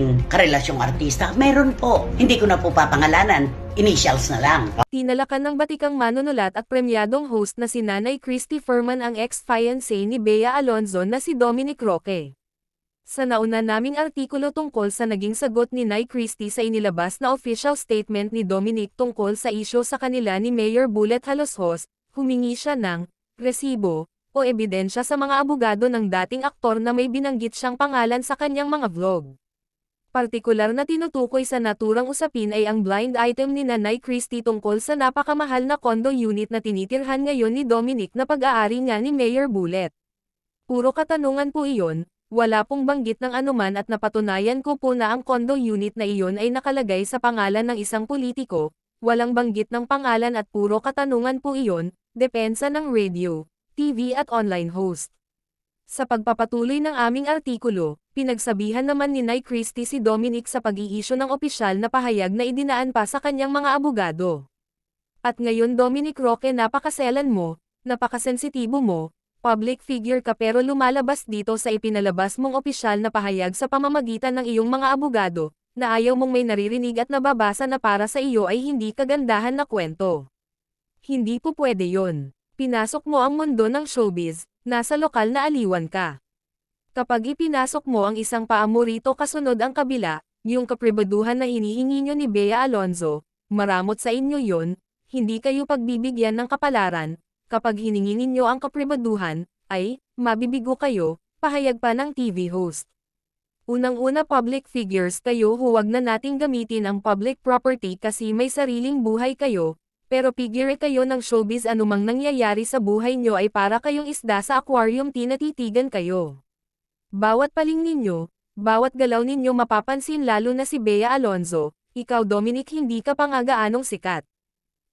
naging karelasyong artista? Meron po. Hindi ko na po papangalanan. Initials na lang. Tinalakan ng batikang manunulat at premyadong host na si Nanay Christy Furman ang ex-fiancé ni Bea Alonzo na si Dominic Roque. Sa nauna naming artikulo tungkol sa naging sagot ni Nay Christy sa inilabas na official statement ni Dominic tungkol sa isyu sa kanila ni Mayor Bullet Haloshos, humingi siya ng resibo o ebidensya sa mga abogado ng dating aktor na may binanggit siyang pangalan sa kanyang mga vlog. Partikular na tinutukoy sa naturang usapin ay ang blind item ni Nanay Christy tungkol sa napakamahal na condo unit na tinitirhan ngayon ni Dominic na pag-aari nga ni Mayor Bullet. Puro katanungan po iyon, wala pong banggit ng anuman at napatunayan ko po na ang condo unit na iyon ay nakalagay sa pangalan ng isang politiko, walang banggit ng pangalan at puro katanungan po iyon, depensa ng radio, TV at online host. Sa pagpapatuloy ng aming artikulo, pinagsabihan naman ni Nay Christy si Dominic sa pag-i-issue ng opisyal na pahayag na idinaan pa sa kanyang mga abogado. At ngayon Dominic Roque, napakaselan mo, napakasensitibo mo, public figure ka pero lumalabas dito sa ipinalabas mong opisyal na pahayag sa pamamagitan ng iyong mga abogado, na ayaw mong may naririnig at nababasa na para sa iyo ay hindi kagandahan na kwento. Hindi po pwede yon. Pinasok mo ang mundo ng showbiz, nasa lokal na aliwan ka. Kapag ipinasok mo ang isang paa mo rito kasunod ang kabila, yung kapribaduhan na hinihingi nyo ni Bea Alonzo, maramot sa inyo yon, hindi kayo pagbibigyan ng kapalaran, kapag hiningi ninyo ang kapribaduhan, ay, mabibigo kayo, pahayag pa ng TV host. Unang-una public figures kayo, huwag na nating gamitin ang public property kasi may sariling buhay kayo, pero figure kayo ng showbiz, anumang nangyayari sa buhay nyo ay para kayong isda sa aquarium, tinatitigan kayo. Bawat paling ninyo, bawat galaw ninyo mapapansin, lalo na si Bea Alonzo, ikaw Dominic hindi ka pa nga gaanong sikat.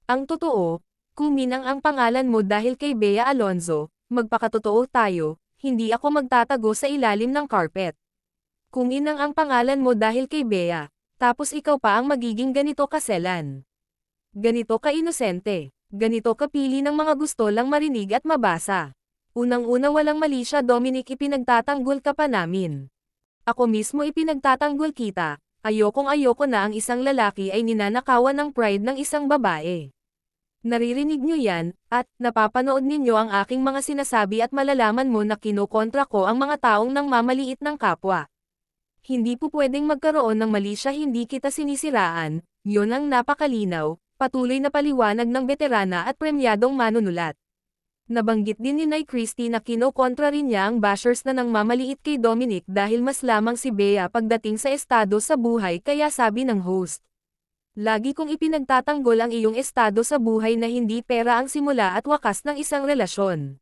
Ang totoo, kuminang ang pangalan mo dahil kay Bea Alonzo, magpakatotoo tayo, hindi ako magtatago sa ilalim ng carpet. Kuminang ang pangalan mo dahil kay Bea, tapos ikaw pa ang magiging ganito kaselan. Ganito ka-inosente, ganito kapili ng mga gusto lang marinig at mabasa. Unang-una walang mali siya Dominic, ipinagtatanggol ka pa namin. Ako mismo ipinagtatanggol kita, ayokong-ayoko na ang isang lalaki ay ninanakawan ng pride ng isang babae. Naririnig nyo yan, at napapanood ninyo ang aking mga sinasabi at malalaman mo na kinokontra ko ang mga taong nang mamaliit ng kapwa. Hindi po pwedeng magkaroon ng mali siya, hindi kita sinisiraan, yon ang napakalinaw. Patuloy na paliwanag ng veterana at premyadong manunulat. Nabanggit din ni Nay Christy na kinokontra rin niya ang bashers na nang mamaliit kay Dominic dahil mas lamang si Bea pagdating sa estado sa buhay, kaya sabi ng host, lagi kong ipinagtatanggol ang iyong estado sa buhay na hindi pera ang simula at wakas ng isang relasyon.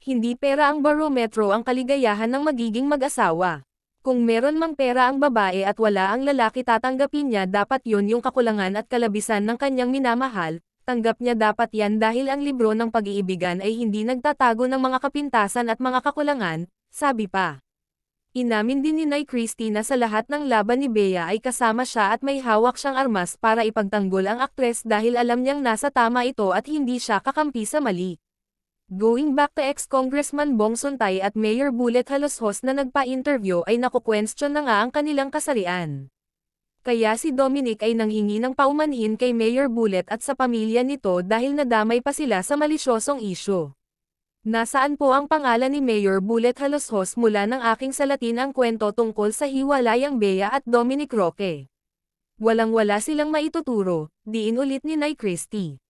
Hindi pera ang barometro ang kaligayahan ng magiging mag-asawa. Kung meron mang pera ang babae at wala ang lalaki, tatanggapin niya dapat yon yung kakulangan at kalabisan ng kanyang minamahal, tanggap niya dapat yan dahil ang libro ng pag-iibigan ay hindi nagtatago ng mga kapintasan at mga kakulangan, sabi pa. Inamin din ni Nay Christy na sa lahat ng laban ni Bea ay kasama siya at may hawak siyang armas para ipagtanggol ang aktres dahil alam niyang nasa tama ito at hindi siya kakampi sa mali. Going back to ex-Congressman Bong Suntay at Mayor Bullet Haloshos na nagpa-interview ay naku-question na nga ang kanilang kasarian. Kaya si Dominic ay nanghingi ng paumanhin kay Mayor Bullet at sa pamilya nito dahil nadamay pa sila sa malisyosong isyu. Nasaan po ang pangalan ni Mayor Bullet Haloshos mula ng aking salatin ang kwento tungkol sa hiwalayang Bea at Dominic Roque? Walang-wala silang maituturo, diin ulit ni Nay Christy.